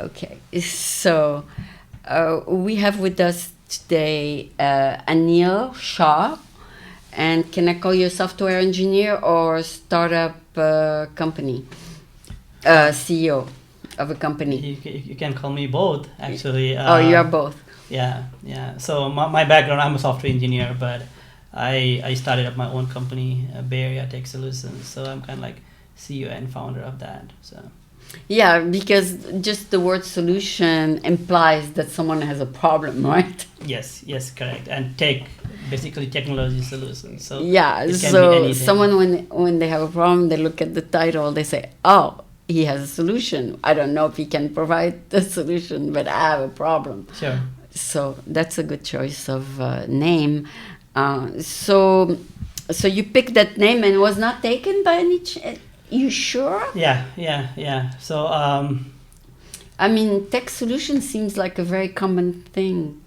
Okay, so we have with us today Anil Shah. And can I call you a software engineer or startup company? CEO of a company. You can call me both, actually. Oh, you are both. Yeah. So my background, I'm a software engineer, but I started up my own company, Bay Area Tech Solutions. So I'm kind of like CEO and founder of that. So. Yeah, because just the word solution implies that someone has a problem, right? Yes, correct. And basically technology solutions. So yeah, it can be so anything. someone when they have a problem, they look at the title, they say, "Oh, he has a solution. I don't know if he can provide the solution, but I have a problem." Sure. So that's a good choice of name. So you picked that name and was not taken by any. You sure? Yeah. So I mean, tech solution seems like a very common thing.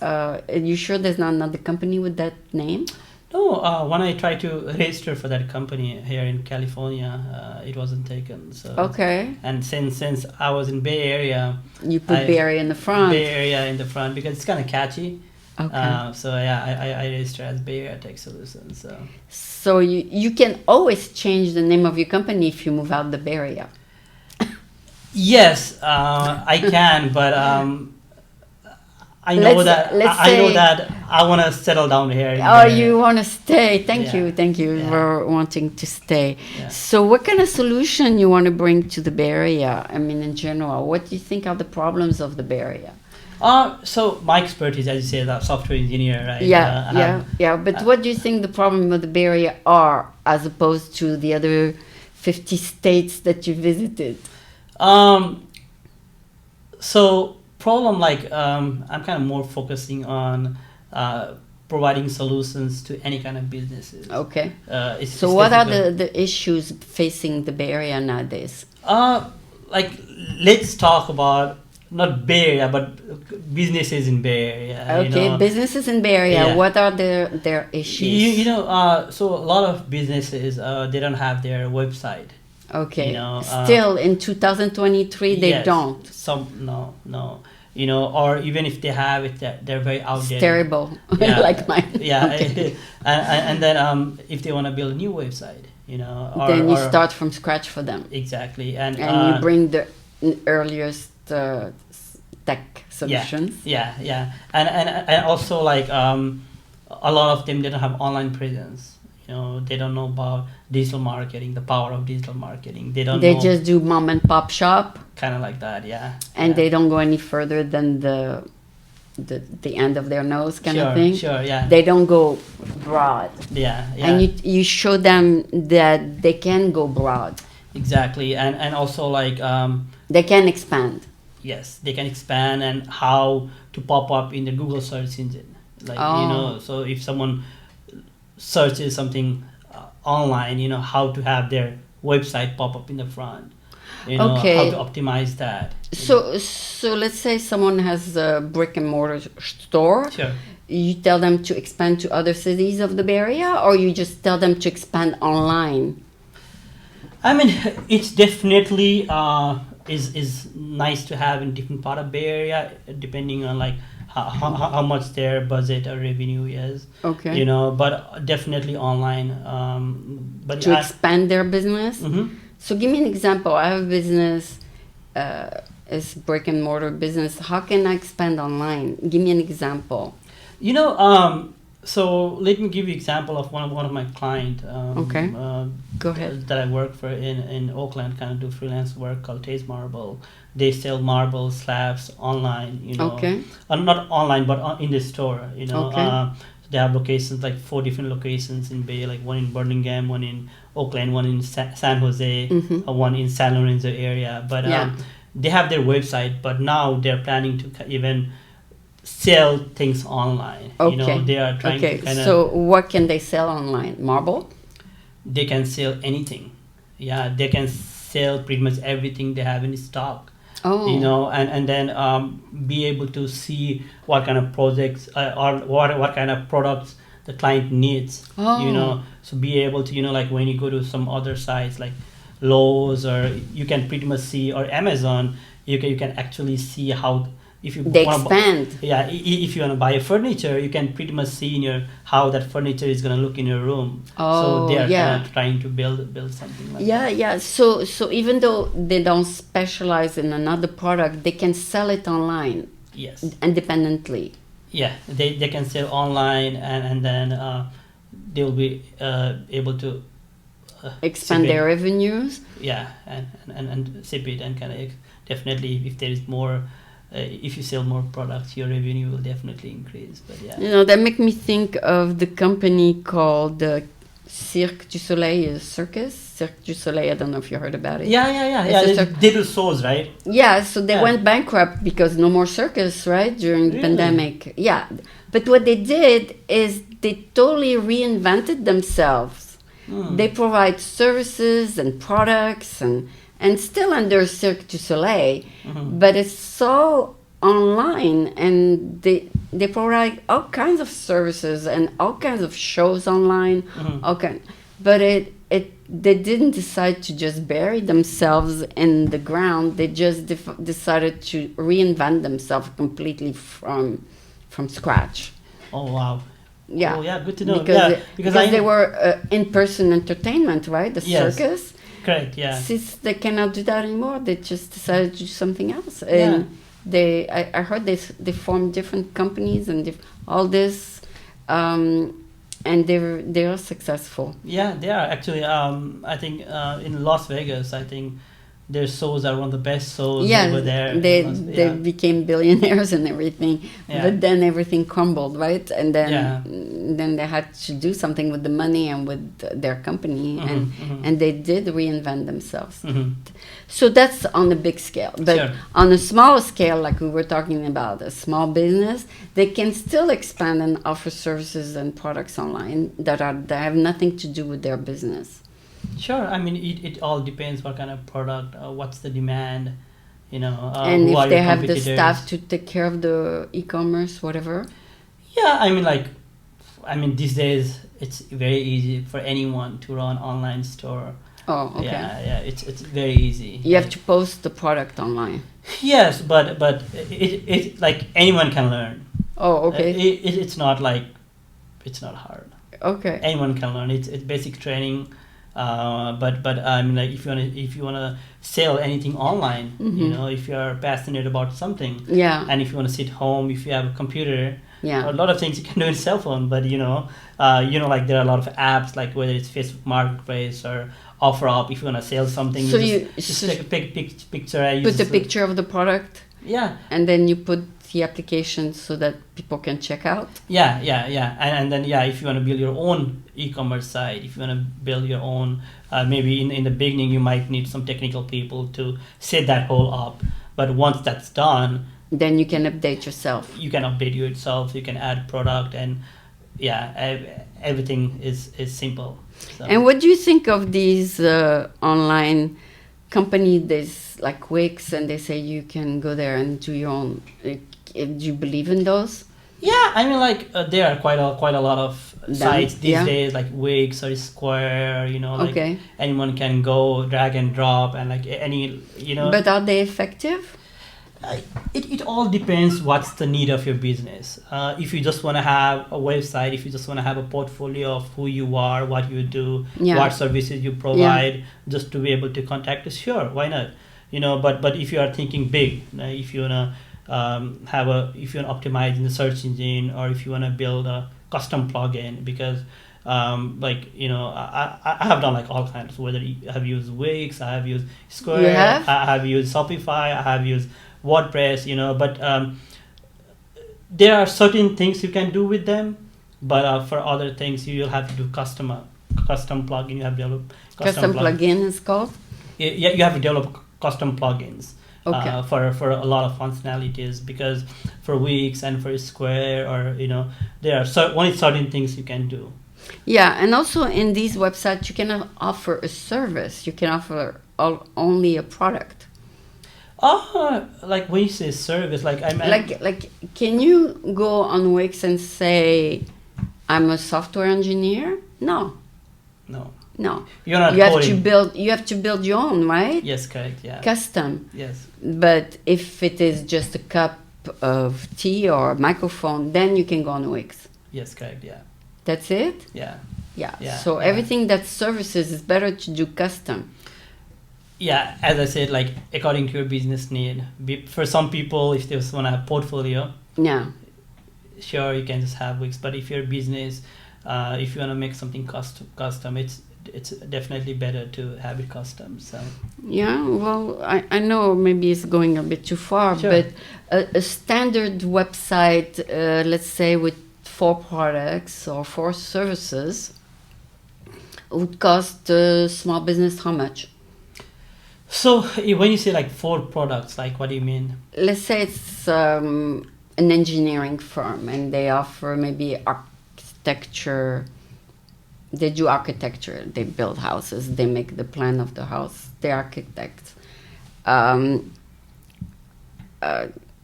Are you sure there's not another company with that name? No, when I tried to register for that company here in California, it wasn't taken. So okay. And since I was in Bay Area, you put Bay Area in the front. Bay Area in the front because it's kind of catchy. Okay. So yeah, I registered as Bay Area Tech Solutions. So you can always change the name of your company if you move out the Bay Area. Yes, I can, but I know that I want to settle down here. You want to stay? Thank you for wanting to stay. Yeah. So, what kind of solution you want to bring to the Bay Area? I mean, in general, what do you think are the problems of the Bay Area? So my expertise, as you say, that software engineer, right? Yeah. But what do you think the problem of the Bay Area are, as opposed to the other 50 states that you visited? So problem I'm kind of more focusing on providing solutions to any kind of businesses. Okay. So what are the issues facing the Bay Area nowadays? Let's talk about not Bay Area, but businesses in Bay Area. Okay, businesses in Bay Area. Yeah. What are their issues? So a lot of businesses they don't have their website. Okay. Still in 2023, they don't. Some no. Or even if they have it, they're very outdated. It's terrible, like mine. Yeah, okay. and then if they want to build a new website, then you start from scratch for them. Exactly, and you bring the earliest tech solutions. Yeah, and also a lot of them, they don't have online presence. They don't know about digital marketing, the power of digital marketing. They just do mom and pop shop. Kind of like that, yeah. And they don't go any further than the end of their nose kind of thing. Sure, yeah. They don't go broad. Yeah. And you show them that they can go broad. Exactly, and also they can expand. Yes, they can expand, and how to pop up in the Google search engine. So if someone searches something online, how to have their website pop up in the front. How to optimize that. So let's say someone has a brick and mortar store. Sure. You tell them to expand to other cities of the Bay Area, or you just tell them to expand online? I mean, it's definitely is nice to have in different part of Bay Area, depending on how much their budget or revenue is. Okay. But definitely online. But to expand their business. Mm-hmm. So give me an example. I have a business, it's brick and mortar business. How can I expand online? Give me an example. So let me give you example of one of my client. Okay. Go ahead. That I work for in Oakland, kind of do freelance work called Taste Marble. They sell marble slabs online. Okay. Not online, but in the store. Okay. They have locations 4 different locations in Bay, one in Birmingham, one in Oakland, one in San Jose, one in San Lorenzo area. But they have their website, but now they're planning to even sell things online. Okay. They are trying to kind of. So what can they sell online? Marble? They can sell anything. Yeah, they can sell pretty much everything they have in stock. Oh. And then be able to see what kind of projects or what kind of products the client needs. Oh. So be able to when you go to some other sites Lowe's, or you can pretty much see, or Amazon, you can actually see how, if you They wanna expand. if you want to buy a furniture, you can pretty much see in your how that furniture is going to look in your room. So they are kind of trying to build something like that. Yeah. So even though they don't specialize in another product, they can sell it online. Yes. Independently. Yeah, they can sell online, and then they will be able to expand their revenues. Yeah, and ship it, and kind of definitely, if there is more, if you sell more products, your revenue will definitely increase. But yeah, that make me think of the company called Cirque du Soleil Cirque du Soleil. I don't know if you heard about it. Yeah. They do shows, right? Yeah, so they went bankrupt because no more circus, right, during the pandemic. Yeah, but what they did is they totally reinvented themselves. They provide services and products and still under Cirque du Soleil, but it's all online, and they provide all kinds of services and all kinds of shows online. But they didn't decide to just bury themselves in the ground. They just decided to reinvent themselves completely from scratch. Oh wow. Yeah. Oh yeah, good to know. Because they were in-person entertainment, right? The circus. Correct. Yeah. Since they cannot do that anymore, they just decided to do something else. And I heard they formed different companies and all this, and they are successful. Yeah, they are actually. I think in Las Vegas, I think their shows are one of the best shows over there. They became billionaires and everything, but then everything crumbled, right? And then they had to do something with the money and with their company, and they did reinvent themselves. So that's on a big scale. But on a smaller scale, like we were talking about, a small business, they can still expand and offer services and products online that have nothing to do with their business. Sure. I mean, it all depends what kind of product, what's the demand, and if they have the staff to take care of the e-commerce, whatever. Yeah, I mean, these days it's very easy for anyone to run online store. Oh, okay. Yeah, it's very easy. You have to post the product online. Yes, but it like anyone can learn. Oh, okay. It's not like, it's not hard. Okay. Anyone can learn. It's basic training. But I mean, like, if you wanna sell anything online, if you are passionate about something, and if you wanna sit home, if you have a computer, a lot of things you can do in cell phone. But like there are a lot of apps, like whether it's Facebook Marketplace or OfferUp. If you wanna sell something, so just take a picture. Put the picture of the product. Yeah. And then you put the application so that people can check out. Yeah. And then if you want to build your own e-commerce site, if you want to build your own, maybe in the beginning you might need some technical people to set that whole up. But once that's done, then you can update yourself. You can update yourself. You can add product, and everything is simple. So. And what do you think of these online companies? There's like Wix, and they say you can go there and do your own. Do you believe in those? Yeah, I mean, like there are quite a lot of sites these days, like Wix or Square. Like anyone can go drag and drop, and like any. But are they effective? It all depends what's the need of your business. If you just want to have a website, if you just want to have a portfolio of who you are, what you do, what services you provide, just to be able to contact us, sure, why not? But if you are thinking big, if you wanna if you want to optimize in the search engine, or if you want to build a custom plugin, because I have done like all kinds, whether I have used Wix, I have used Square, I have used Shopify, I have used WordPress, but there are certain things you can do with them, but for other things you will have to do custom plugin. You have to develop custom plugin is called. Yeah, you have to develop custom plugins. For a lot of functionalities, because for Wix and for Square, or there are only certain things you can do. Yeah, and also in these websites you cannot offer a service. You can offer only a product. Like when you say service, like can you go on Wix and say I'm a software engineer? No. No. You're not You have coding. to build. You have to build your own, right? Yes, correct. Yeah. Custom. Yes. But if it is just a cup of tea or a microphone, then you can go on Wix. Yes, correct. Yeah. That's it? Yeah. Yeah. Yeah, So yeah. everything that's services is better to do custom. Yeah, as I said, like according to your business need. For some people, if they just want to have portfolio, Yeah. sure you can just have Wix. But if you're a business, if you want to make something custom, it's definitely better to have it custom. So Yeah, well, I know maybe it's going a bit too far, Sure. but a standard website, let's say with 4 products or 4 services, would cost a small business how much? So when you say like 4 products, like what do you mean? Let's say it's an engineering firm and they offer maybe architecture. They do architecture. They build houses. They make the plan of the house. They're architects.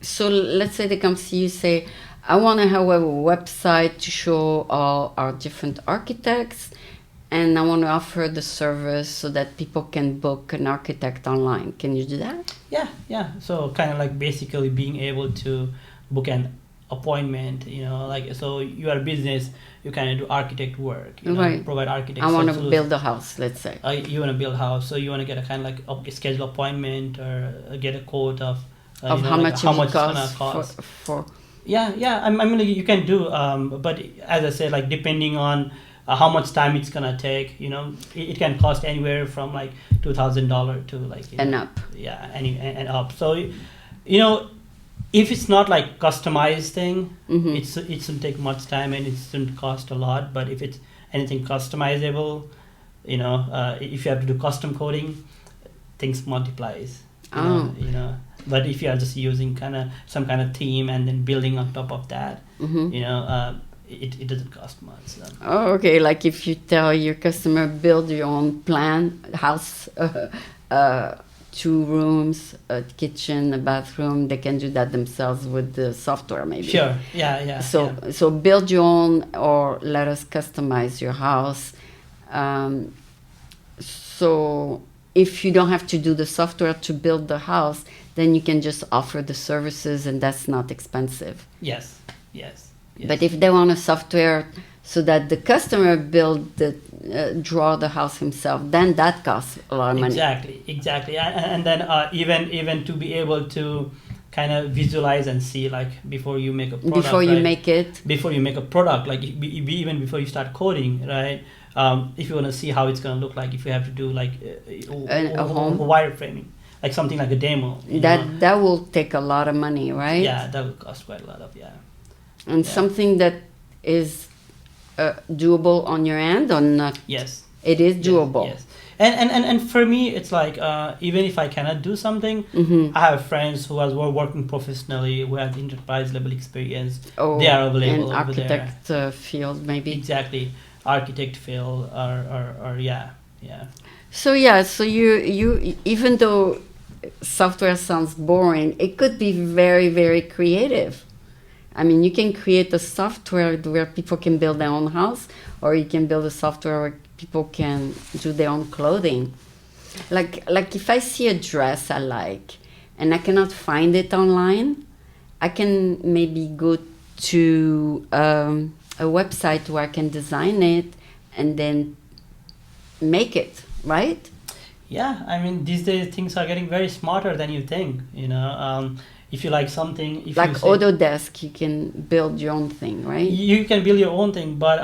So let's say they come see you, say, I want to have a website to show all our different architects, and I want to offer the service so that people can book an architect online. Can you do that? Yeah. So kind of like basically being able to book an appointment, like, so you are a business, you kind of do architect work, Right. provide architect I want to solutions. build a house, let's say. You want to build a house, so you want to get a kind of like a schedule appointment or get a quote of How much how it much it's gonna costs cost. for Yeah. I mean, you can do, but as I said, like depending on how much time it's gonna take, it can cost anywhere from like $2,000 to like and up. yeah, and up. So if it's not like customized thing, Mhm. it shouldn't take much time and it shouldn't cost a lot. But if it's anything customizable, if you have to do custom coding, things multiplies. Oh. But if you are just using some kind of theme and then building on top of that, Mhm. it doesn't cost much. So. Oh, okay. Like if you tell your customer build your own plan house, 2 rooms, a kitchen, a bathroom, they can do that themselves with the software, maybe. Sure. Yeah. So build your own, or let us customize your house. So if you don't have to do the software to build the house, then you can just offer the services, and that's not expensive. Yes. But if they want a software so that the customer draw the house himself, then that costs a lot of money. Exactly. And then even to be able to kind of visualize and see, like before you make a product, Before you right? make a product, like even before you start coding, right? If you want to see how it's going to look like, if you have to do like a home wireframing, like something like a demo, that will take a lot of money, right? Yeah, that will cost quite a lot of And something that is doable on your end or not? Yes. It is doable. Yes. And for me, it's like even if I cannot do something, Mm-hmm. I have friends who are working professionally, who have enterprise level experience. Oh, They are available in over architect field, maybe. Exactly, architect field or yeah. So you even though software sounds boring, it could be very, very creative. I mean, you can create a software where people can build their own house, or you can build a software where people can do their own clothing. Like if I see a dress I like and I cannot find it online, I can maybe go to a website where I can design it and then make it, right? Yeah, I mean, these days things are getting very smarter than you think. If you like something, Like Autodesk, you can build your own thing, right? you can build your own thing, but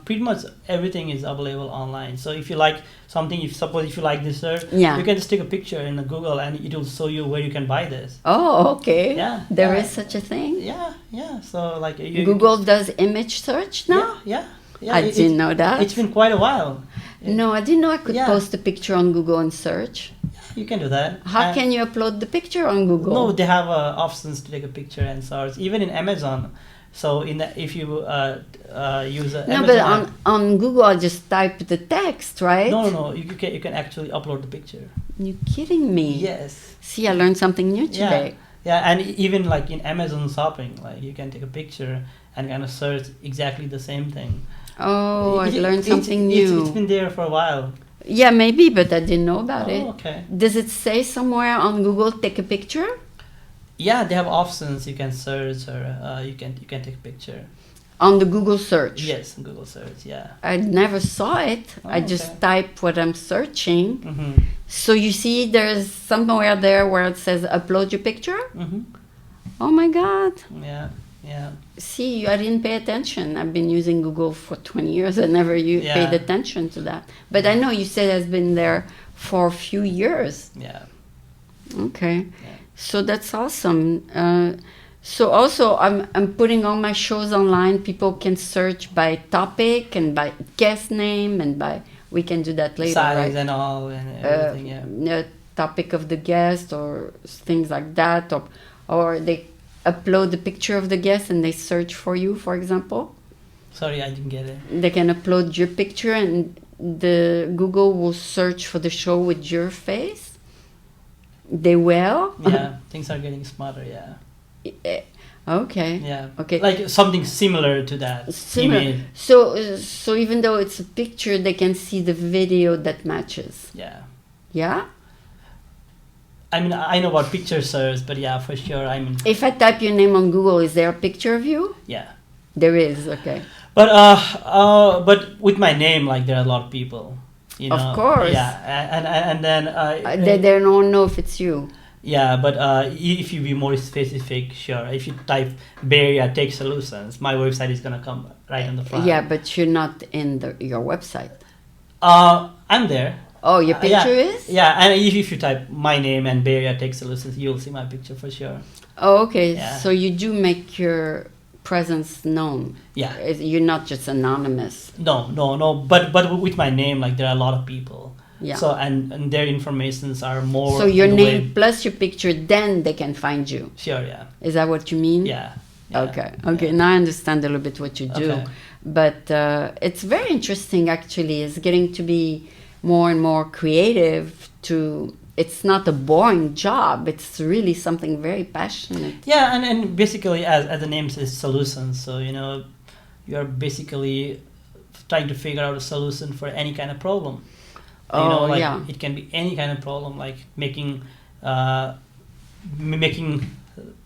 pretty much everything is available online. So if you like something, if you like this shirt, Yeah. you can just take a picture in the Google and it will show you where you can buy this. Oh, okay. Yeah, There yeah. is such a thing? Yeah. So like Google does image search now? Yeah. I didn't know that. It's been quite a while. No, I didn't know I could Yeah. post a picture on Google and search. You can do that. How can you upload the picture on Google? No, they have options to take a picture and search. Even in Amazon. So if you use No, Amazon but app- on Google, I just type the text, right? No. You can actually upload the picture. You kidding me? Yes. See, I learned something new today. Yeah, and even like in Amazon shopping, like you can take a picture and kind of search exactly the same thing. Oh, I learned something new. It's been there for a while. Yeah, maybe, but I didn't know about it. Okay. Does it say somewhere on Google take a picture? Yeah, they have options. You can search, or you can take a picture. On the Google search? Yes, Google search. Yeah. I never saw it. I just Okay. type what I'm searching. Mm-hmm. So you see there's somewhere there where it says upload your picture? Mm-hmm. Oh my God. Yeah. Yeah. See, I didn't pay attention. I've been using Google for 20 years. I never Yeah. paid attention to that. But I know you said it's been there for a few years. Yeah. Okay. Yeah. So that's awesome. So also, I'm putting all my shows online. People can search by topic and by guest name and by, we can do that later, Size right? and all and everything. Yeah. Topic of the guest or things like that, or they upload the picture of the guest and they search for you, for example. Sorry, I didn't get it. They can upload your picture and the Google will search for the show with your face. They will. Yeah, things are getting smarter. Yeah. Okay. Yeah. Okay. Like something similar to that. Similar. Image. So even though it's a picture, they can see the video that matches. Yeah. Yeah. I mean, I know about picture search, but yeah, for sure. I mean, If I type your name on Google, is there a picture of you? yeah. There is. Okay. But with my name, like there are a lot of people. You know. Of course. Yeah, and then They don't know if it's you. yeah, but if you be more specific, sure. If you type Bay Area Tech Solutions, my website is gonna come right on the front. Yeah, but you're not in your website. I'm there. Oh, your picture is? Yeah, and if you type my name and Bay Area Tech Solutions, you'll see my picture for sure. Oh, okay. Yeah. So you do make your presence known. Yeah. You're not just anonymous. No. But with my name, like there are a lot of people. Yeah. So and their informations are more. So your on the name web. plus your picture, then they can find you. Sure. Yeah. Is that what you mean? Yeah. Okay. Now I understand a little bit what you do. Okay. But it's very interesting, actually. It's getting to be more and more creative. It's not a boring job. It's really something very passionate. Yeah, and basically, as the name says, solutions. So you're basically trying to figure out a solution for any kind of problem. Yeah. It can be any kind of problem, like making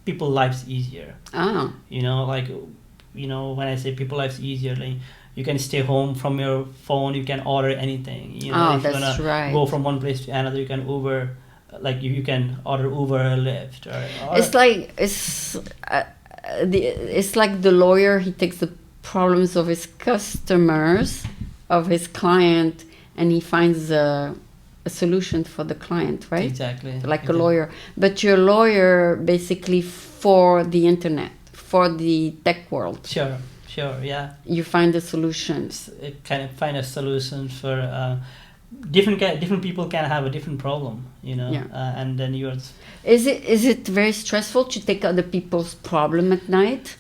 people lives easier. Oh. When I say people lives easier, like you can stay home from your phone, you can order anything. If that's you're gonna right. go from one place to another, you can Uber, like you can order Uber or Lyft. Or It's like it's like the lawyer. He takes the problems of his customers, of his client, and he finds a solution for the client, right? Exactly. Like a lawyer. But you're a lawyer basically for the internet, for the tech world. Sure, yeah. You find a solution. Kind of find a solution for different people can have a different problem, Yeah. and then you're. Is it very stressful to take other people's problem at night?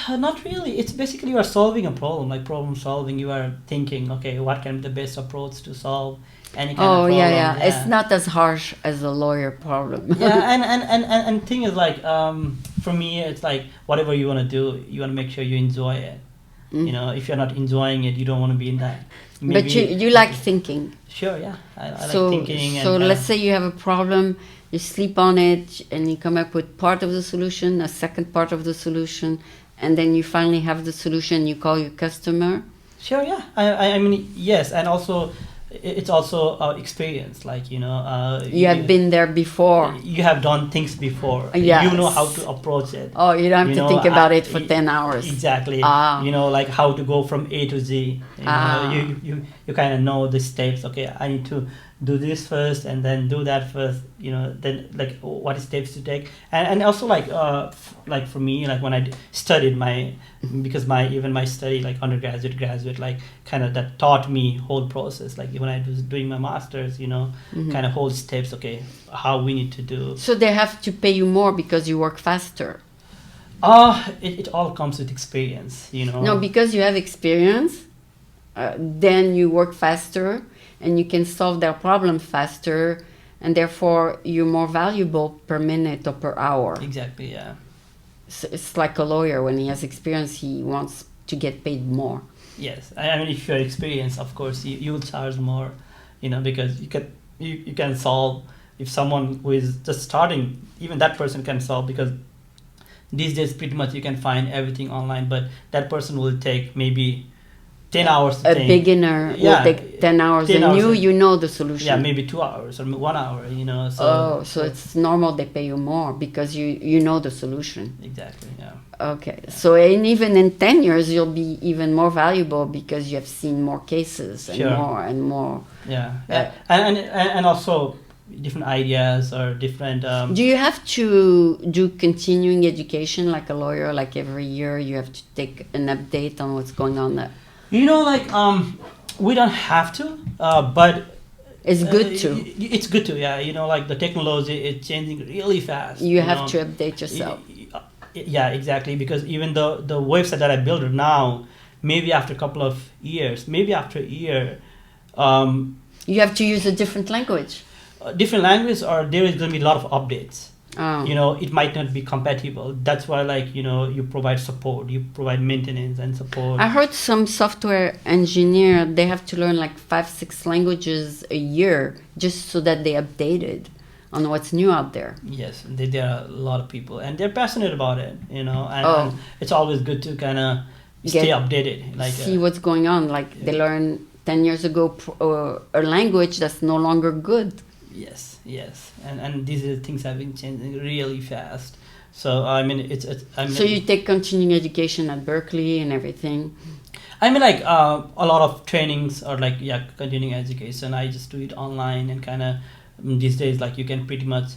Not really. It's basically you are solving a problem, like problem solving. You are thinking, okay, what can be the best approach to solve any kind of problem. Yeah. It's not as harsh as a lawyer problem. Yeah, and thing is like for me, it's like whatever you want to do, you want to make sure you enjoy it. If you're not enjoying it, you don't want to be in that. But you like thinking. Sure, yeah. I like thinking. So and, let's say you have a problem, you sleep on it, and you come up with part of the solution, a second part of the solution, and then you finally have the solution. You call your customer. Sure, yeah. I mean, yes, and also it's also experience. Like you have been there before. You have done things before. Yes. You know how to approach it. Oh, you don't have to think about it for 10 hours. Exactly. Ah. Like how to go from A to Z. You kind of know the steps. Okay, I need to do this first and then do that first. Then like what steps to take. And also like for me, like when I studied because my study, like undergraduate, graduate, like kind of that taught me whole process. Like when I was doing my masters, kind of whole steps. Okay, how we need to do. So they have to pay you more because you work faster. It all comes with experience, No, because you have experience, then you work faster and you can solve their problem faster, and therefore you're more valuable per minute or per hour. Exactly, yeah. So it's like a lawyer. When he has experience, he wants to get paid more. Yes, I mean, if you're experienced, of course, you will charge more, because you can solve, if someone who is just starting, even that person can solve, because these days pretty much you can find everything online, but that person will take maybe 10 hours to A think. beginner will take 10 hours, 10 and hours you know the solution. Yeah, maybe 2 hours or 1 hour, So it's normal they pay you more because you know the solution. Exactly, yeah. Okay, so and even in 10 years you'll be even more valuable because you have seen more cases and Sure. more and more. Yeah. And also different ideas or different. Do you have to do continuing education like a lawyer? Like every year you have to take an update on what's going on there? We don't have to, but it's good to. It's good to, yeah. The technology is changing really fast. You have to update yourself. Yeah, exactly. Because even the website that I built now, maybe after a couple of years, maybe after a year, you have to use a different language. Different language, or there is going to be a lot of updates. Oh. It might not be compatible. That's why, you provide support, you provide maintenance and support. I heard some software engineer, they have to learn like 5-6 languages a year just so that they updated on what's new out there. Yes, there are a lot of people, and they're passionate about it. And it's always good to kind of stay updated. See what's going on. They learned 10 years ago a language that's no longer good. Yes, and these things have been changing really fast. So So you take continuing education at Berkeley and everything. A lot of trainings are continuing education. I just do it online, and kind of these days you can pretty much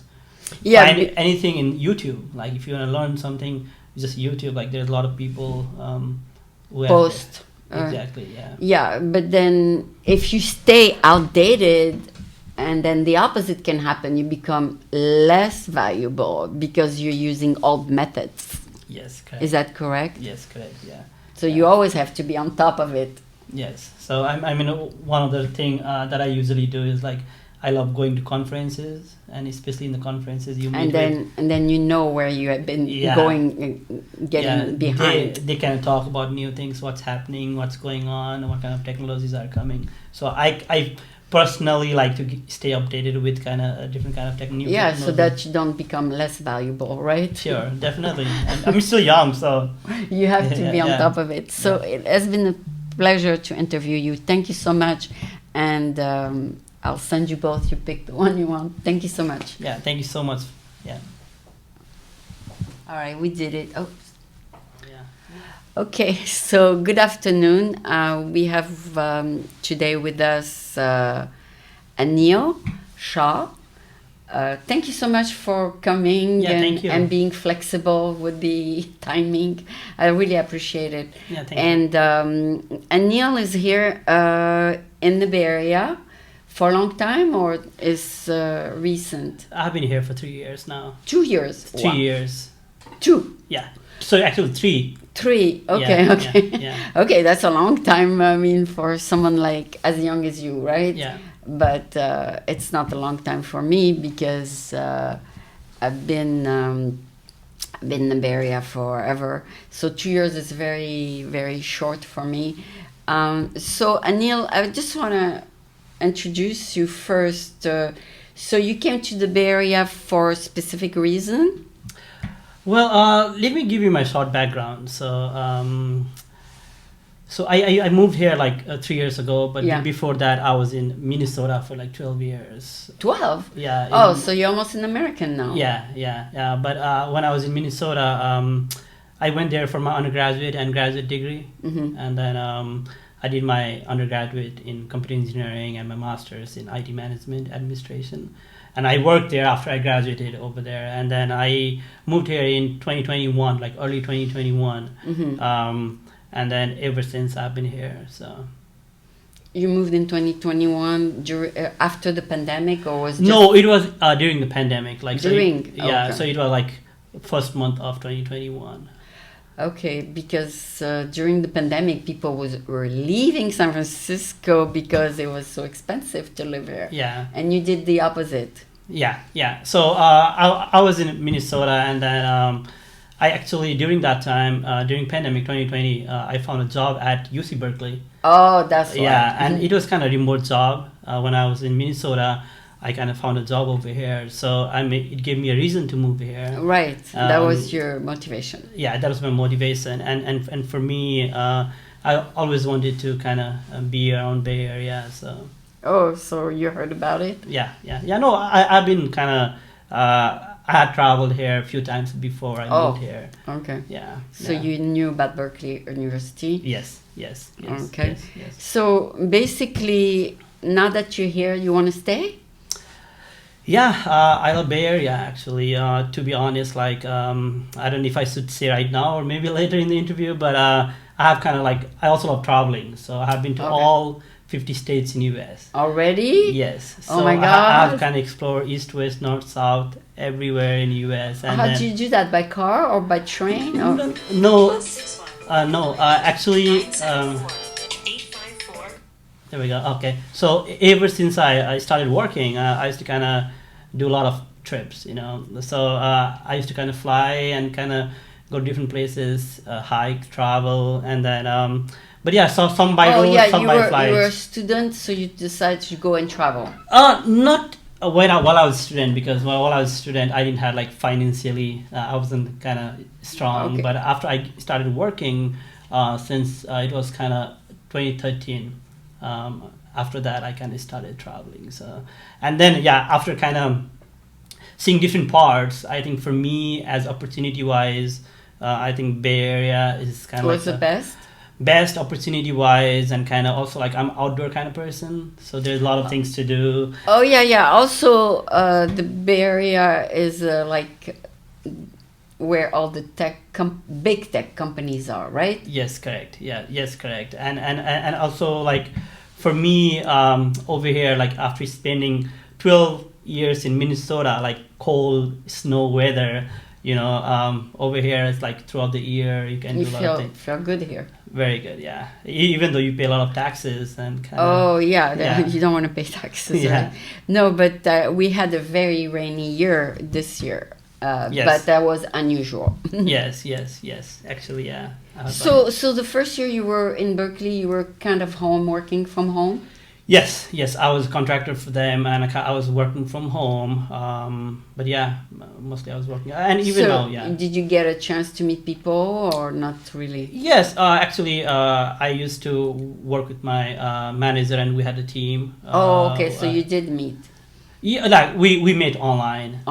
find anything in YouTube. If you want to learn something, just YouTube. There's a lot of people who post. Exactly, yeah. Yeah, but then if you stay outdated, and then the opposite can happen, you become less valuable because you're using old methods. Yes, correct. Is that correct? Yes, correct, yeah. So you always have to be on top of it. Yes. So one other thing that I usually do is I love going to conferences, and especially in the conferences you meet and then you know where you have been getting behind. They can talk about new things, what's happening, what's going on, what kind of technologies are coming. So I personally like to stay updated with kind of a different kind of technology. Yeah, so that you don't become less valuable, right? Sure, definitely. I'm still young, so you have to be on top of it. So it has been a pleasure to interview you. Thank you so much, and I'll send you both. You pick the one you want. Thank you so much. Yeah, thank you so much. Yeah. All right, we did it. Oh. Yeah. Okay, so good afternoon. We have today with us Anil Shah. Thank you so much for coming and being flexible with the timing. I really appreciate it. Yeah, thank you. And Anil is here in the Bay Area for a long time, or is recent? I've been here for 3 years now. 2 years? 3 years. 2? Yeah. So actually 3. 3. Okay, yeah, okay. Yeah. Okay, that's a long time, for someone as young as you, right? Yeah. But it's not a long time for me because I've been in the Bay Area forever. So 2 years is very, very short for me. So Anil, I just want to introduce you first. So you came to the Bay Area for a specific reason? Well, let me give you my short background. So I moved here 3 years ago, but before that I was in Minnesota for 12 years. 12? Yeah. Oh, so you're almost an American now. Yeah. But when I was in Minnesota, I went there for my undergraduate and graduate degree. Mm-hmm. And then I did my undergraduate in computer engineering and my master's in IT management administration. And I worked there after I graduated over there. And then I moved here in 2021, early 2021. Mm-hmm. And then ever since I've been here. So you moved in 2021 after the pandemic, or was no? It was during the pandemic. During, So it was first month of 2021. Okay, because during the pandemic, people were leaving San Francisco because it was so expensive to live here. Yeah. And you did the opposite. Yeah. So I was in Minnesota, and then I actually, during that time, during pandemic 2020, I found a job at UC Berkeley. Oh, that's why. Yeah, and it was kind of a remote job. when I was in Minnesota, I kind of found a job over here. So it gave me a reason to move here. Right. That was your motivation. Yeah, that was my motivation. And for me, I always wanted to kind of be around Bay Area. So. Oh, so you heard about it? Yeah. No, I've been kind of. I had traveled here a few times before I moved here. Okay. Yeah. So you knew about Berkeley University? Yes. Okay. Yes. So basically, now that you're here, you want to stay? Yeah, I love Bay Area actually. To be honest, like I don't know if I should say right now or maybe later in the interview, but I have kind of like I also love traveling, so I have been to all 50 states in US. Already? Yes. So oh my God! I have kind of explored east, west, north, south, everywhere in US. And how do you do that? By car or by train? Or? No. Actually. There we go. Okay. So ever since I started working, I used to kind of do a lot of trips, you know. So I used to kind of fly and kind of go to different places, hike, travel, and then. But yeah, so some by road, some by flight. You were a student, so you decided to go and travel. Not while I was a student, because while I was a student, I didn't have like financially, I wasn't kind of strong. Okay. But after I started working, since it was kind of 2013. After that, I kind of started traveling. So, and then after kind of seeing different parts, I think for me as opportunity wise, I think Bay Area is kind of was the best opportunity wise, and kind of also like I'm outdoor kind of person, so there's a lot of things to do. Oh yeah. Also, the Bay Area is like where all the big tech companies are, right? Yes, correct. Yes, correct. And also like for me over here, like after spending 12 years in Minnesota, like cold snow weather, you know, over here it's like throughout the year you can do a lot of things. Feel good here. Very good, yeah. Even though you pay a lot of taxes and kind of. Oh yeah, you don't want to pay taxes. Yeah. Right? No, but we had a very rainy year this year. Yes. But that was unusual. yes. Actually, yeah. So the first year you were in Berkeley, you were kind of working from home? Yes. I was a contractor for them, and I was working from home. But yeah, mostly I was working. And even now, yeah. Did you get a chance to meet people or not really? Yes, actually, I used to work with my manager, and we had a team. Okay, so you did meet. Yeah, like we met online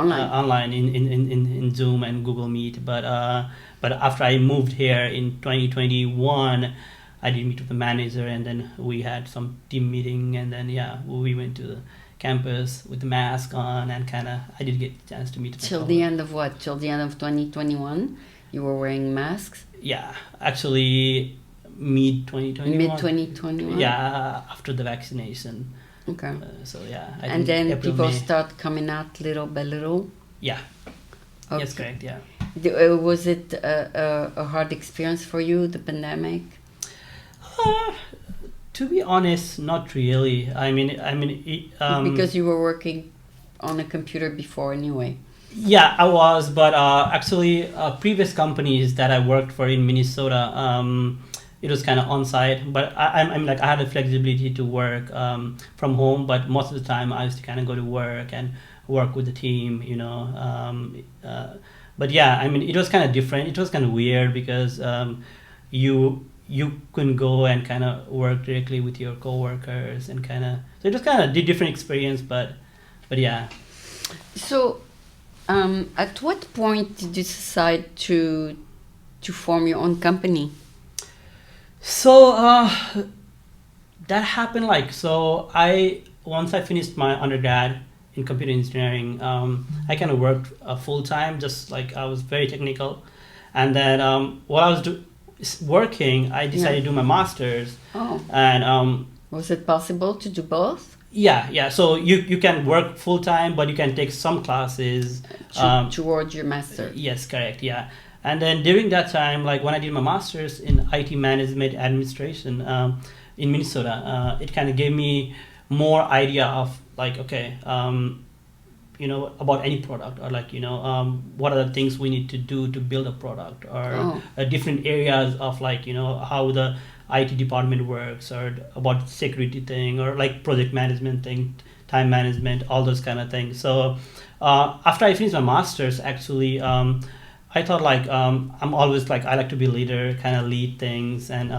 in Zoom and Google Meet. But after I moved here in 2021, I did meet with the manager, and then we had some team meeting, and then we went to the campus with the mask on, and kind of I did get a chance to meet. Till the end of what? Till the end of 2021, you were wearing masks. Yeah, actually, mid 2021. Mid 2021. Yeah, after the vaccination. Okay. So and then people start coming out little by little. Yeah. Okay. Yes, correct. Yeah. Was it a hard experience for you, the pandemic? To be honest, not really. I mean, because you were working on a computer before anyway. Yeah, I was, but actually, previous companies that I worked for in Minnesota, it was kind of on site. But I'm like I had the flexibility to work from home, but most of the time I used to kind of go to work and work with the team, you know. But yeah, I mean, it was kind of different. It was kind of weird because you couldn't go and kind of work directly with your coworkers, and kind of so it was kind of a different experience, but yeah. So at what point did you decide to form your own company? So that happened once I finished my undergrad in computer engineering, I kind of worked full time, just like I was very technical, and then while I was working, I decided to do my master's. Oh. And was it possible to do both? Yeah. So you can work full time, but you can take some classes towards your master. Yes, correct. Yeah. And then during that time, like when I did my master's in IT management administration in Minnesota, it kind of gave me more idea of like, okay, you know, about any product, or like, you know, what are the things we need to do to build a product, or different areas of like, you know, how the IT department works, or about security thing, or like project management thing, time management, all those kind of things. So after I finished my master's, actually, I thought like I'm always like I like to be a leader, kind of lead things, and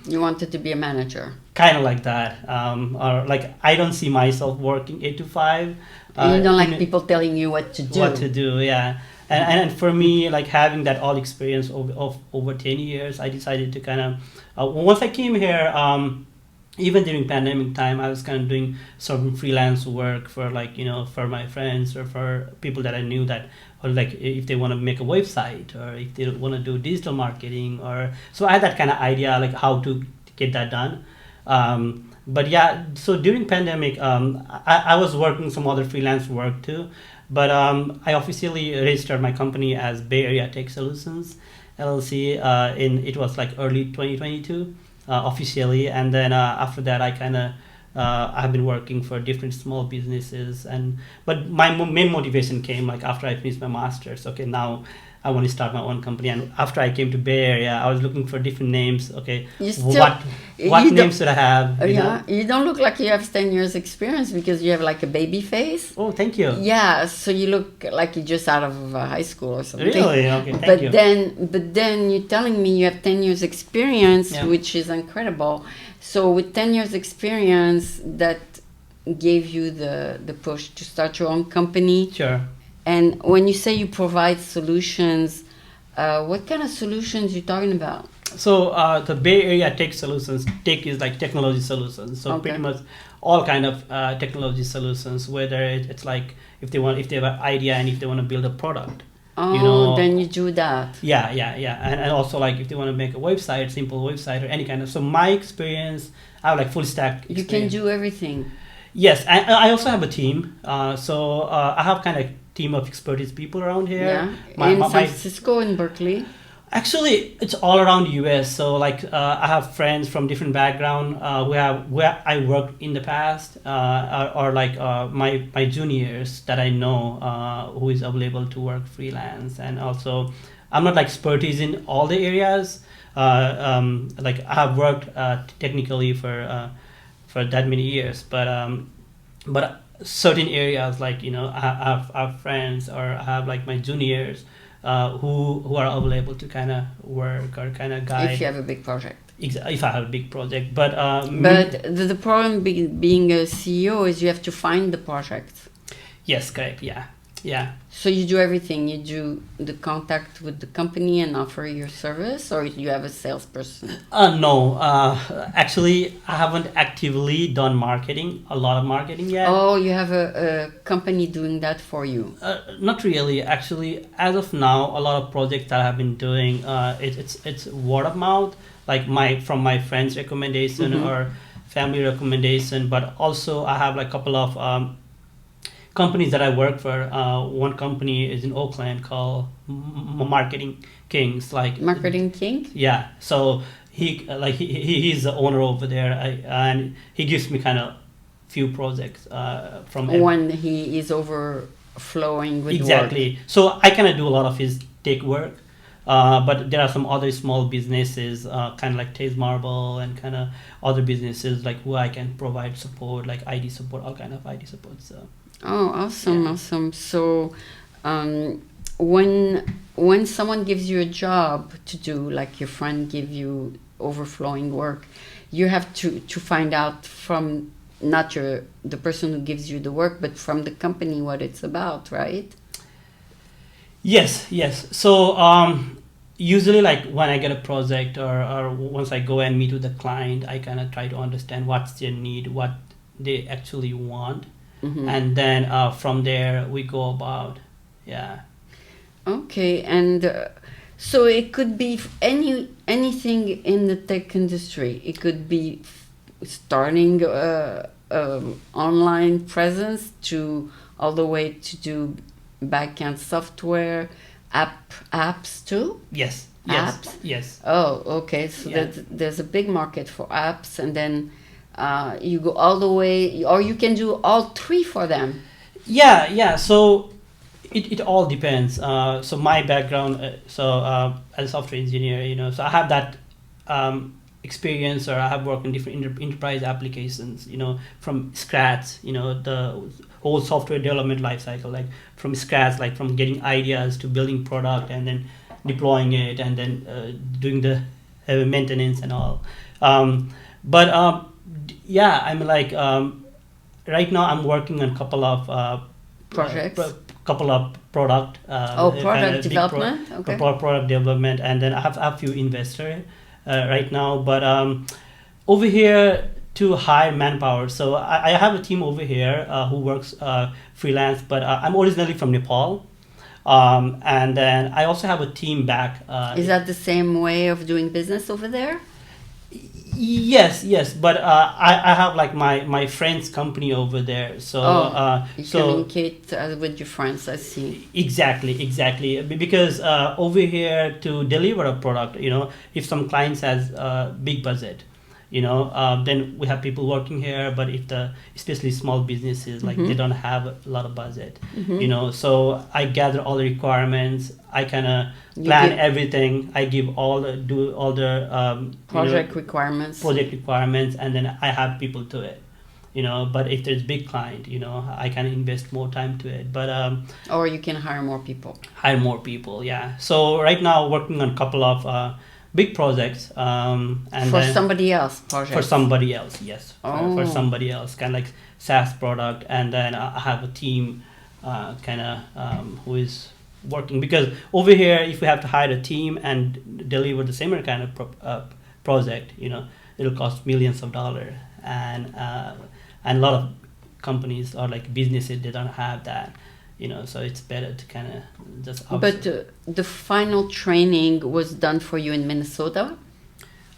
You wanted to be a manager. kind of like that. Or like I don't see myself working 8 to 5. And you don't like in- people telling you what to do. what to do, yeah. And for me, like having that all experience of over 10 years, I decided to kind of once I came here, even during pandemic time, I was kind of doing some freelance work for like for my friends or for people that I knew that, or like if they want to make a website, or if they want to do digital marketing, or so I had that kind of idea like how to get that done. But yeah, so during pandemic, I was working some other freelance work too, but I officially registered my company as Bay Area Tech Solutions LLC in it was like early 2022 officially, and then after that I kind of I've been working for different small businesses, and but my main motivation came like after I finished my masters. Okay, now I want to start my own company, and after I came to Bay Area, I was looking for different names. Okay, You still, what you names should I have? You know? yeah, you don't look like you have 10 years experience because you have like a baby face. Oh, thank you. Yeah, so you look like you're just out of high school or something. Really? Okay, thank But you. then you're telling me you have 10 years experience, Yeah. which is incredible. So with 10 years experience, that gave you the push to start your own company. Sure. And when you say you provide solutions, what kind of solutions you talking about? So the Bay Area Tech Solutions, tech is like technology solutions. So Okay. pretty much all kind of technology solutions, whether it's like if they have an idea and if they want to build a product. Oh, know- then you do that. Yeah, and also like if they want to make a website, simple website or any kind of. So my experience, I have like full stack. You can experience. do everything. Yes, and I also have a team. So I have kind of team of expertise people around here. Yeah. My- In my- San my- Francisco, in Berkeley. Actually, it's all around US. So like I have friends from different background where I worked in the past, or like my juniors that I know who is available to work freelance, and also I'm not like expertise in all the areas. Like I have worked technically for that many years, but certain areas like I have friends, or I have like my juniors who are available to kind of work or kind of guide If you have a big project. if I have a big project. But But the problem being a CEO is you have to find the project. yes, correct, yeah. So you do everything. You do the contact with the company and offer your service, or you have a salesperson. No, actually I haven't actively done a lot of marketing yet. Oh, you have a company doing that for you. Not really. Actually, as of now, a lot of projects that I have been doing, it's word of mouth, like from my friends' recommendation or family recommendation. But also, I have like a couple of companies that I work for. One company is in Oakland called Marketing Kings. Like Marketing King? yeah. So he's the owner over there, and he gives me kind of few projects from When he is overflowing with exactly. So I kind of do a lot of his tech work, but there are some other small businesses, kind of like Taze Marble and kind of other businesses like who I can provide support, like ID support, all kind of ID support. So Oh, awesome, Yeah. awesome. So, when someone gives you a job to do, like your friend give you overflowing work, you have to find out from not the person who gives you the work, but from the company what it's about, right? yes. So usually like when I get a project or once I go and meet with the client, I kind of try to understand what's their need, what they actually want. And then from there we go about Okay, and so it could be anything in the tech industry. It could be starting online presence to all the way to do backend software, apps too. yes Apps? Oh, okay. So Yeah. there's a big market for apps, and then you go all the way, or you can do all three for them. yeah. So it all depends. So my background, as a software engineer, so I have that experience, or I have worked in different enterprise applications, from scratch, the whole software development lifecycle, like from scratch, like from getting ideas to building product and then deploying it and then doing the maintenance and all. But yeah, I'm like right now I'm working on a couple of projects. Couple of product. Product development. Okay. Product development, and then I have a few investors right now. But over here to hire manpower, so I have a team over here who works freelance. But I'm originally from Nepal, and then I also have a team back. Is that the same way of doing business over there? Yes, but I have like my friend's company over there, so you communicate with your friends. I see. Exactly, because over here to deliver a product, if some clients has a big budget, then we have people working here. But if especially small businesses, like they don't have a lot of budget, so I gather all the requirements. I kind of plan everything. I give all the project requirements, and then I have people to it. But if there's big client, I can invest more time to it. But or you can hire more people. Yeah. So right now working on a couple of big projects, and for somebody else projects. For somebody else, yes. For Oh. somebody else, kind of like SaaS product, and then I have a team, who is working, because over here if we have to hire a team and deliver the similar kind of project, it'll cost millions of dollars, and a lot of companies or like businesses, they don't have that, so it's better to kind of just outsource. But the final training was done for you in Minnesota?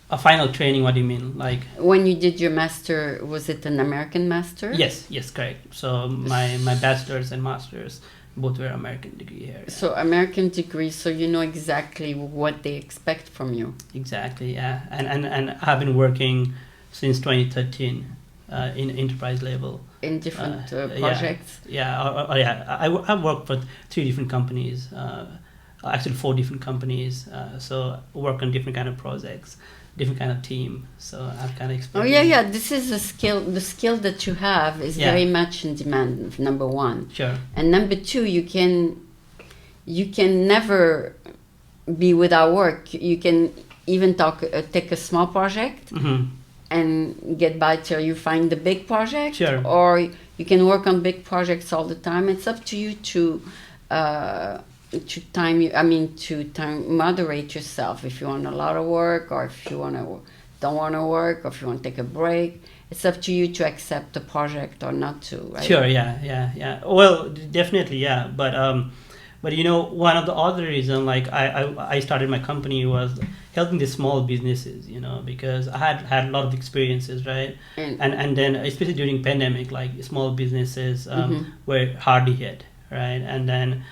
A final training, what do you mean? Like when you did your master, was it an American master? Yes, correct. So my bachelor's and master's both were American degree here. Yeah. So American degree, so you know exactly what they expect from you. Exactly, yeah. And I've been working since 2013 in enterprise level. In different projects? Yeah. I worked for 3 different companies, actually 4 different companies. So I work on different kind of projects, different kind of team. So I've kind of experienced. Oh yeah. This is a skill. The skill that you have is very much in demand. Number one. Sure. And number two, you can never be without work. You can even take a small project and get by till you find the big project. Sure. Or you can work on big projects all the time. It's up to you to moderate yourself. If you want a lot of work, or if you don't want to work, or if you want to take a break, it's up to you to accept the project or not to. Right? Sure. Yeah. Well, definitely, yeah. But one of the other reasons, like I started my company, was helping the small businesses, because I had a lot of experiences, right? And then especially during pandemic, like small businesses were hardly hit, right? And then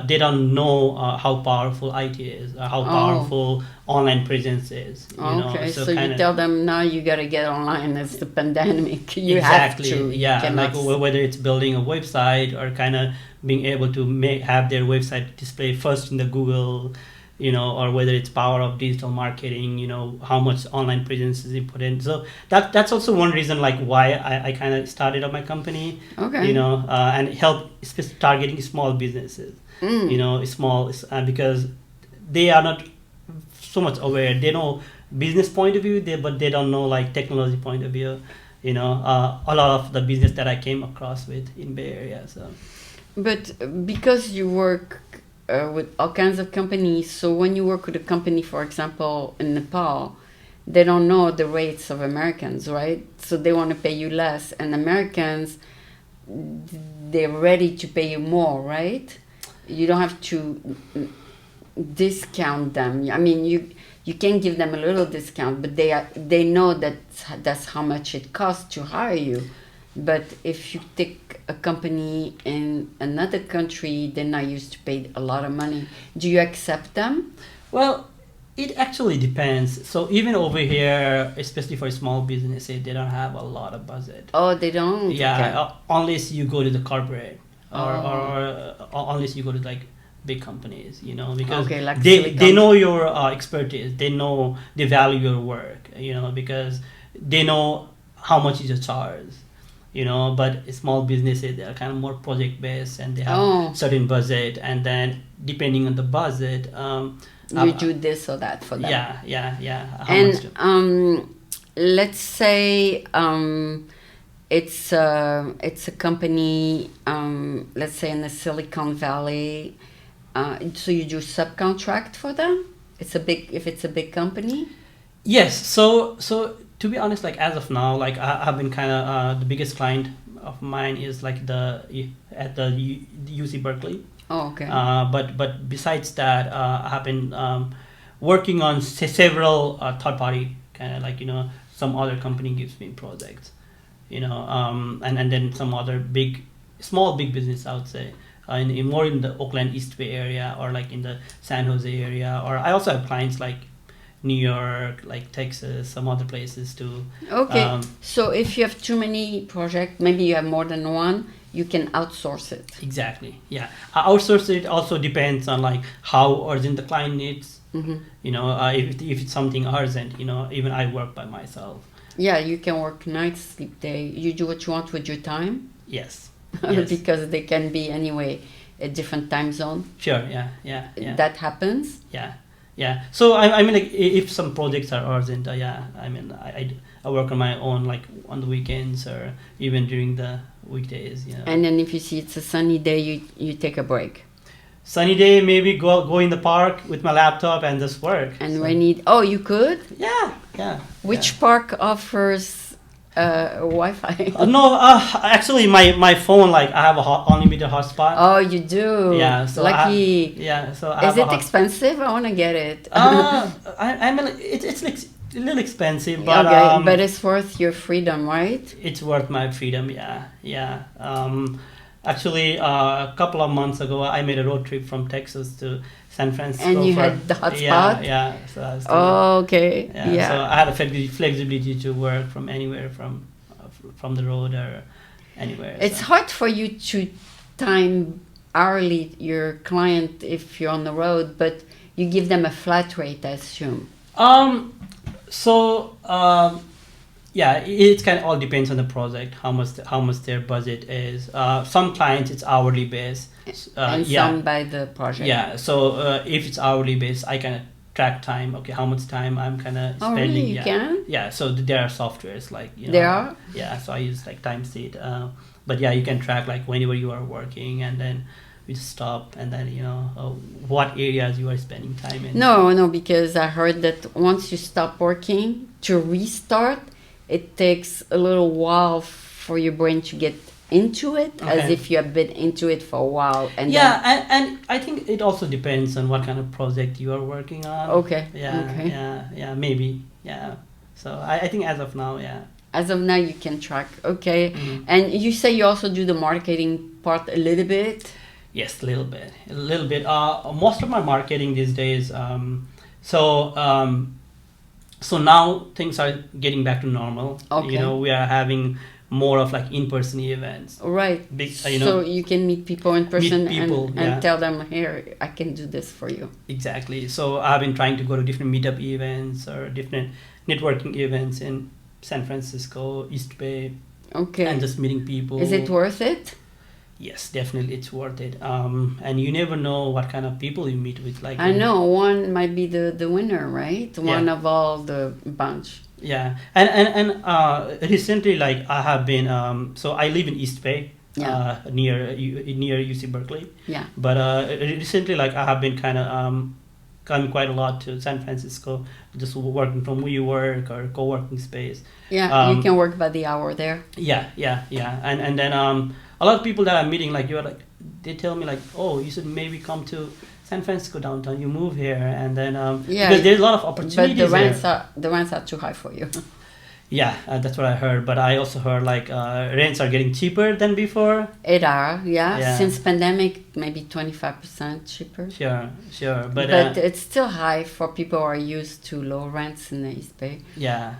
they don't know how powerful IT is, how powerful online presence is. Okay, so you tell them now you got to get online. It's the pandemic. You exactly. have to. Yeah, like whether it's building a website or kind of being able to have their website display first in the Google, or whether it's power of digital marketing, how much online presence is important. So that's also one reason, like why I kind of started up my company. Okay. And help targeting small businesses. Small, because they are not so much aware. They know business point of view, but they don't know like technology point of view. A lot of the business that I came across with in Bay Area. So, but because you work with all kinds of companies, so when you work with a company, for example, in Nepal, they don't know the rates of Americans, right? So they want to pay you less, and Americans, they're ready to pay you more, right? You don't have to discount them. I mean, you can give them a little discount, but they know that that's how much it costs to hire you. But if you take a company in another country, they're not used to pay a lot of money. Do you accept them? Well, it actually depends. So even over here, especially for small businesses, they don't have a lot of budget. Oh, they don't? Yeah, okay. Unless you go to the corporate. Or unless you go to like big companies, you know, because Okay, like they Silicon. know your expertise, they value your work, you know, because they know how much is your charge, you know. But small businesses, they are kind of more project based, and they have Oh, certain budget, and then depending on the budget, you do this or that for them. yeah, how much And let's say it's a company, let's say in the Silicon Valley. So you do subcontract for them? If it's a big company? Yes. So to be honest, like as of now, like I have been kind of the biggest client of mine is like at the UC Berkeley. Oh, okay. But besides that, I have been working on several third party kind of like, you know, some other company gives me projects, you know, and then some other big business, I would say. In more in the Oakland East Bay area, or like in the San Jose area, or I also have clients like New York, like Texas, some other places too. Okay. So if you have too many projects, maybe you have more than one, you can outsource it. Exactly. Yeah. Outsource it also depends on like how urgent the client needs. Mm-hmm. You know, if it's something urgent, you know, even I work by myself. Yeah, you can work nights, sleep day. You do what you want with your time. Yes. Yes. Because they can be anyway a different time zone. Sure. Yeah. That happens. Yeah. So I mean, like if some projects are urgent, yeah. I mean, I work on my own, like on the weekends or even during the weekdays. You know. And then if you see it's a sunny day, you take a break. Sunny day, maybe go in the park with my laptop and just work. And rainy. Oh, you could. Yeah. Which park offers Wi-Fi? No, actually, my phone, like I have a unlimited hotspot. Oh, you do. Yeah, so lucky. So I is it expensive? I want to get it. I mean, it's like a little expensive, but okay, but it's worth your freedom, right? It's worth my freedom. Yeah. Actually, a couple of months ago, I made a road trip from Texas to San Francisco. And you had the hotspot? Yeah. So I was okay. Yeah. So I had a flexibility to work from anywhere, from the road or anywhere. It's hard for you to time hourly your client if you're on the road, but you give them a flat rate, I assume. Yeah, it kind of all depends on the project, how much their budget is. Some clients it's hourly based, and some by the project. Yeah, so if it's hourly based, I kind of track time. Okay, how much time I'm kind of spending. Oh, really? You can? Yeah, so there are softwares like, you know. There are? Yeah, so I use like Timesheet. But yeah, you can track like whenever you are working, and then we just stop, and then, you know, what areas you are spending time in. No, because I heard that once you stop working, to restart, it takes a little while for your brain to get into it, as if you have been into it for a while. And and I think it also depends on what kind of project you are working on. Okay. Yeah, maybe. Yeah. So I think as of now, yeah. As of now, you can track. Okay. Mm-hmm. And you say you also do the marketing part a little bit? Yes, a little bit. Most of my marketing these days, so now things are getting back to normal. Okay. You know, we are having more of like in-person events. Right. So you can meet people in person and tell them, here, I can do this for you. Exactly. So I've been trying to go to different meetup events or different networking events in San Francisco, East Bay. Okay. And just meeting people. Is it worth it? Yes, definitely, it's worth it. And you never know what kind of people you meet with. Like, I know one might be the winner, right? One of all the bunch. Yeah, and recently, like I have been. So I live in East Bay, near UC Berkeley. Yeah. But recently, like I have been kind of coming quite a lot to San Francisco, just working from WeWork or co-working space. Yeah, you can work by the hour there. Yeah, and then a lot of people that I'm meeting, like they tell me like, oh, you should maybe come to San Francisco downtown. You move here, and then because there's a lot of opportunities. But the rents are too high for you. Yeah, that's what I heard. But I also heard like rents are getting cheaper than before. It are, yeah. Since pandemic, maybe 25% cheaper. Sure. But it's still high for people who are used to low rents in the East Bay. Yeah.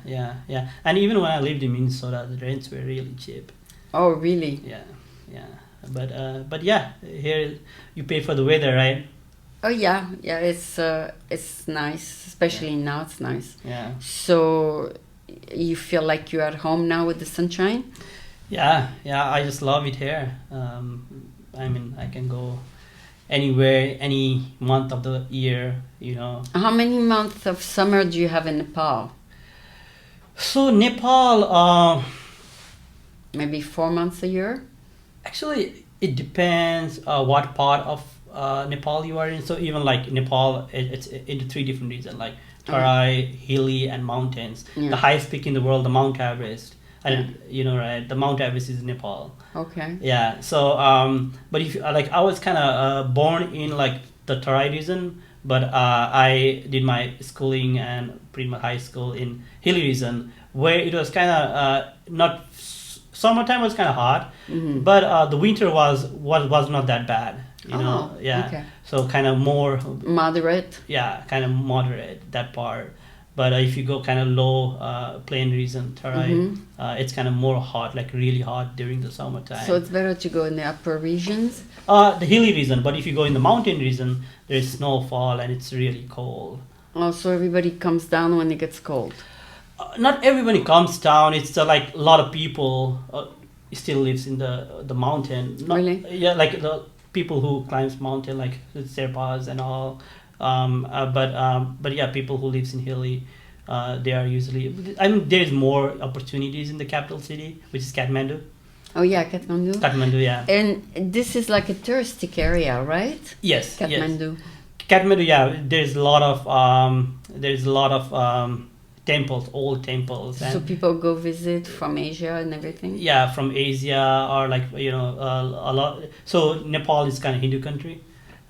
And even when I lived in Minnesota, the rents were really cheap. Oh, really? Yeah. But yeah, here you pay for the weather, right? Oh yeah, yeah. It's nice, especially now. It's nice. Yeah. So you feel like you're at home now with the sunshine. Yeah, yeah, I just love it here. I mean, I can go anywhere, any month of the year, you know. How many months of summer do you have in Nepal? So Nepal, Maybe 4 months a year. actually, it depends what part of Nepal you are in. So even like Nepal, it's into three different regions, like Tarai, hilly, and mountains. Yeah. The highest peak in the world, the Mount Everest. And you know, right? The Mount Everest is in Nepal. Okay. Yeah. So, but if like I was kind of born in like the Tarai region, but I did my schooling and pretty much high school in hilly region, where it was kind of not summertime was kind of hot, but the winter was not that bad. You know. Oh, Yeah. okay. So kind of more. Moderate. Yeah, kind of moderate that part. But if you go kind of low plain region, Tarai, it's kind of more hot, like really hot during the summertime. So it's better to go in the upper regions. The hilly region, but if you go in the mountain region, there's snowfall and it's really cold. Oh, so everybody comes down when it gets cold. Not everybody comes down. It's like a lot of people still lives in the mountain. Not, Really? Yeah, like the people who climbs mountain, like the Sherpas and all. But yeah, people who lives in hilly, they are usually. I mean, there's more opportunities in the capital city, which is Kathmandu. Oh yeah, Kathmandu. Kathmandu, yeah. And this is like a touristic area, right? Yes, Kathmandu. yes. Kathmandu, yeah. There's a lot of temples, old temples. So people go visit from Asia and everything. Yeah, from Asia or like a lot. So Nepal is kind of Hindu country.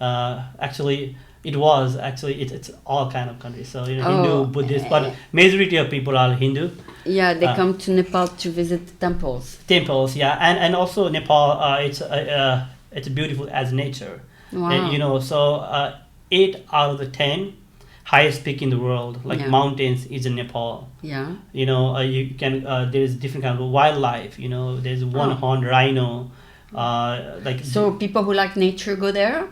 Actually, it's all kind of countries. So Hindu, Buddhist, but majority of people are Hindu. Yeah, they come to Nepal to visit the temples. Temples, yeah, and also Nepal, it's beautiful as nature. Wow. So 8 out of the 10 highest peak in the world, like mountains, is in Nepal. Yeah. You can there's different kind of wildlife. There's one-horned rhino, like. So people who like nature go there.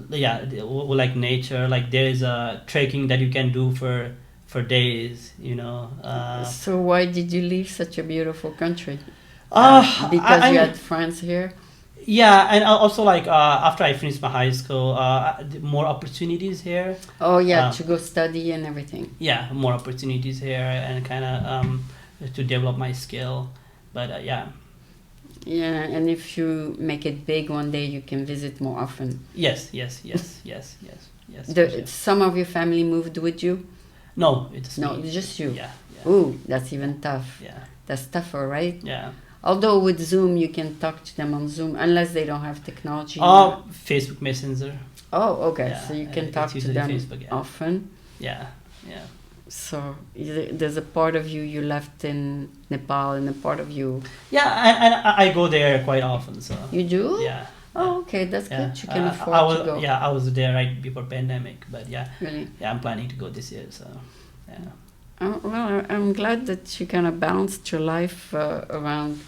Yeah, who like nature. Like there's a trekking that you can do for days. So why did you leave such a beautiful country? Because you had friends here. Yeah, and also like after I finished my high school, more opportunities here. Oh yeah, to go study and everything. Yeah, more opportunities here and kind of to develop my skill, but yeah. Yeah, and if you make it big one day, you can visit more often. Yes. Some of your family moved with you? No, it's me. Just you. Yeah. Ooh, that's even tough. Yeah. That's tougher, right? Yeah. Although with Zoom, you can talk to them on Zoom, unless they don't have technology. Facebook Messenger. Oh, okay. Yeah, so you can talk to them Facebook, often. Yeah. So there's a part of you left in Nepal, and a part of you. Yeah, and I go there quite often. So. You do? Yeah. Oh, okay, that's good. You can afford to go. Yeah, I was there right before pandemic, but yeah. Really? Yeah, I'm planning to go this year. So, yeah. Well, I'm glad that you kind of balanced your life around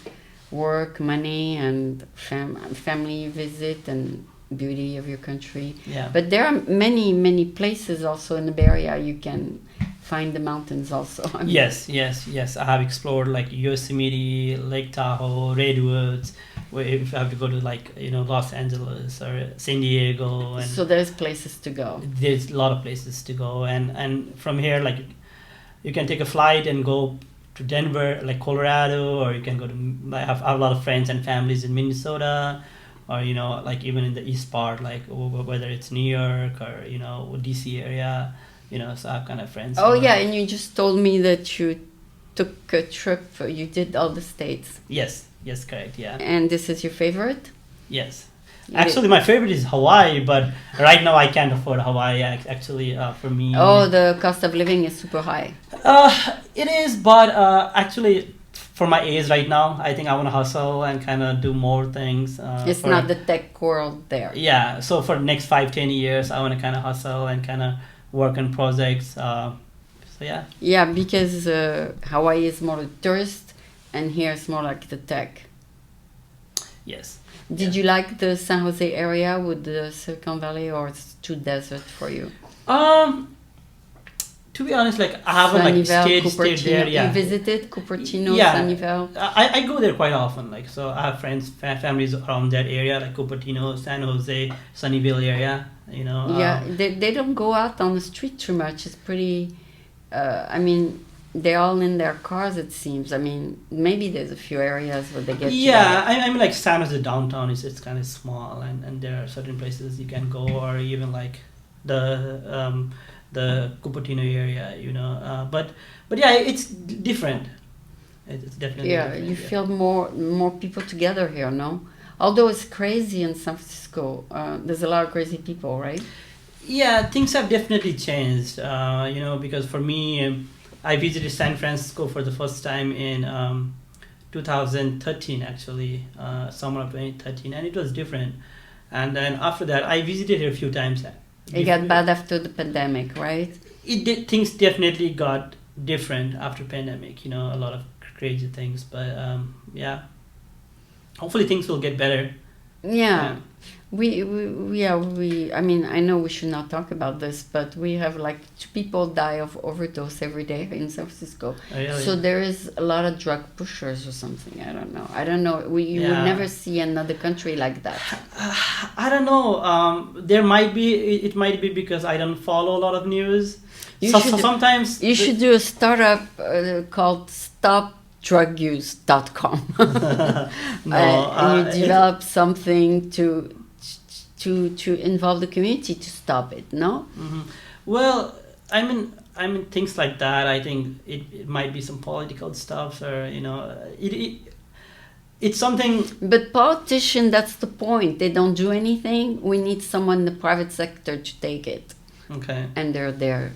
work, money, and family visit and beauty of your country. Yeah. But there are many, many places also in the Bay Area you can find the mountains also. Yes. I have explored like Yosemite, Lake Tahoe, Redwoods. Where if I have to go to like Los Angeles or San Diego, and so there's places to go. There's a lot of places to go, and from here like you can take a flight and go to Denver, like Colorado, or you can go to. I have a lot of friends and families in Minnesota, or like even in the east part, like whether it's New York or DC area. So I have kind of friends. Oh yeah, and you just told me that you took a trip. You did all the states. Yes, correct. Yeah. And this is your favorite? Yes. Actually, my favorite is Hawaii, but right now I can't afford Hawaii. Actually, for me. Oh, the cost of living is super high. It is, but actually, for my age right now, I think I want to hustle and kind of do more things. It's not the tech world there. Yeah. So for the next 5-10 years, I want to kind of hustle and kind of work on projects. So yeah. Yeah, because Hawaii is more a tourist, and here it's more like the tech. Yes. Did you like the San Jose area with the Silicon Valley, or it's too desert for you? To be honest, like I haven't like stayed there. Yeah, you visited Cupertino, yeah. Sunnyvale. I go there quite often. Like, so I have friends, families around that area, like Cupertino, San Jose, Sunnyvale area. You know. Yeah, they don't go out on the street too much. It's pretty. I mean, they're all in their cars. It seems. I mean, maybe there's a few areas where they get. Yeah, I mean, like San Jose downtown it's kind of small, and there are certain places you can go, or even like the Cupertino area, you know. But yeah, it's different. It's definitely different, you feel more people together here, no? Although it's crazy in San Francisco, there's a lot of crazy people, right? Yeah, things have definitely changed. You know, because for me, I visited San Francisco for the first time in 2013, actually, summer of 2013, and it was different. And then after that, I visited it a few times. It got bad after the pandemic, right? It did. Things definitely got different after pandemic. You know, a lot of crazy things, but yeah. Hopefully, things will get better. Yeah. We. I mean, I know we should not talk about this, but we have like 2 people die of overdose every day in San Francisco. Oh, really? So there is a lot of drug pushers or something. I don't know. You would never see another country like that. I don't know. There might be. It might be because I don't follow a lot of news. Sometimes you should do a startup called StopDrugUse.com. No, and you develop something to involve the community to stop it. No. Mm-hmm. Well, I mean things like that. I think it might be some political stuff, or you know, it's something. But politicians, that's the point. They don't do anything. We need someone in the private sector to take it. Okay. And they're there.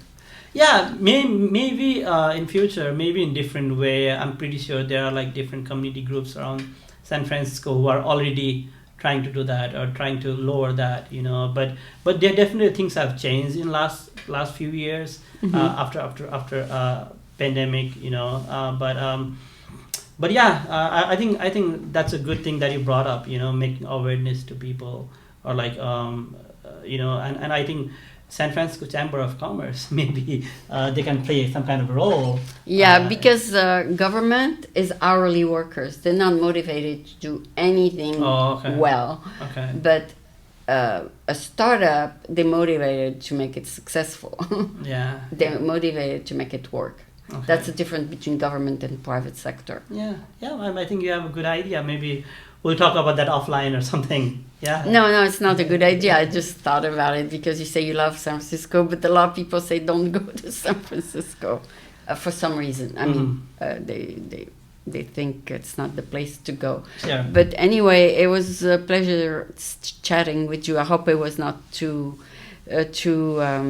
Yeah, maybe in future, maybe in different way. I'm pretty sure there are like different community groups around San Francisco who are already trying to do that or trying to lower that, you know. But there definitely things have changed in last few years. Mm-hmm. After pandemic, you know. But yeah, I think that's a good thing that you brought up, you know, making awareness to people, or like you know, and I think San Francisco Chamber of Commerce, maybe they can play some kind of role. Yeah, because government is hourly workers. They're not motivated to do anything well. Okay. But a startup, they're motivated to make it successful. Yeah. They're motivated to make it work. Okay. That's the difference between government and private sector. Yeah. I think you have a good idea. Maybe we'll talk about that offline or something. Yeah. No, it's not a good idea. I just thought about it because you say you love San Francisco, but a lot of people say don't go to San Francisco for some reason. I mean, they think it's not the place to go. Sure. But anyway, it was a pleasure chatting with you. I hope it was not too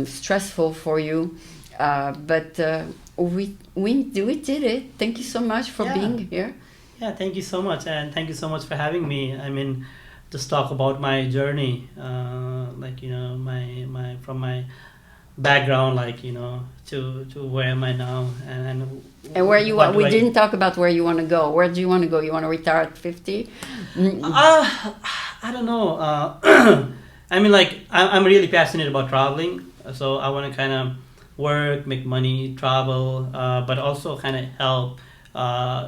stressful for you. But we did it. Thank you so much for being here. Yeah, thank you so much, and thank you so much for having me. I mean, just talk about my journey, like, you know, my from my background, like, you know, to where am I now, and where you want. We didn't talk about where you want to go. Where do you want to go? You want to retire at 50? I don't know. I mean, like, I'm really passionate about traveling, so I want to kind of work, make money, travel, but also kind of help.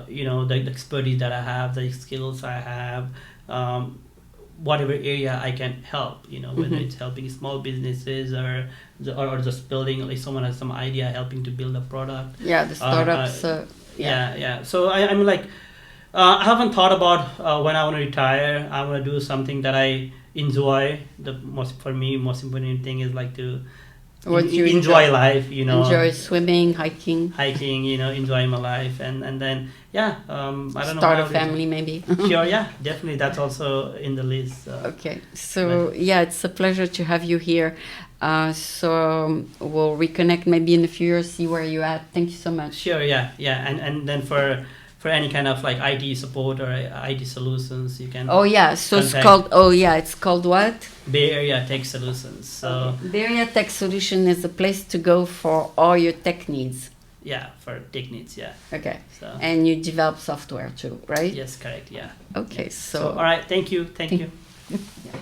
You know, the expertise that I have, the skills I have, whatever area I can help, you know, whether it's helping small businesses or just building, like someone has some idea, helping to build a product. Yeah, the startups. Yeah. So I'm like, I haven't thought about when I want to retire. I want to do something that I enjoy. Most important thing is like to enjoy life, you know. Enjoy swimming, hiking, you know, enjoy my life, and then I don't know. Start a family, maybe. Sure, yeah, definitely. That's also in the list. Okay, so yeah, it's a pleasure to have you here. So we'll reconnect maybe in a few years, see where you're at. Thank you so much. Sure, yeah, and then for any kind of like IT support or IT solutions, you can. Oh yeah, so it's called what? Bay Area Tech Solutions. So Bay Area Tech Solution is a place to go for all your tech needs. yeah, for techniques, yeah. Okay. So And you develop software too, right? yes, correct, yeah. Okay, Yeah. so All right, thank you. Yeah.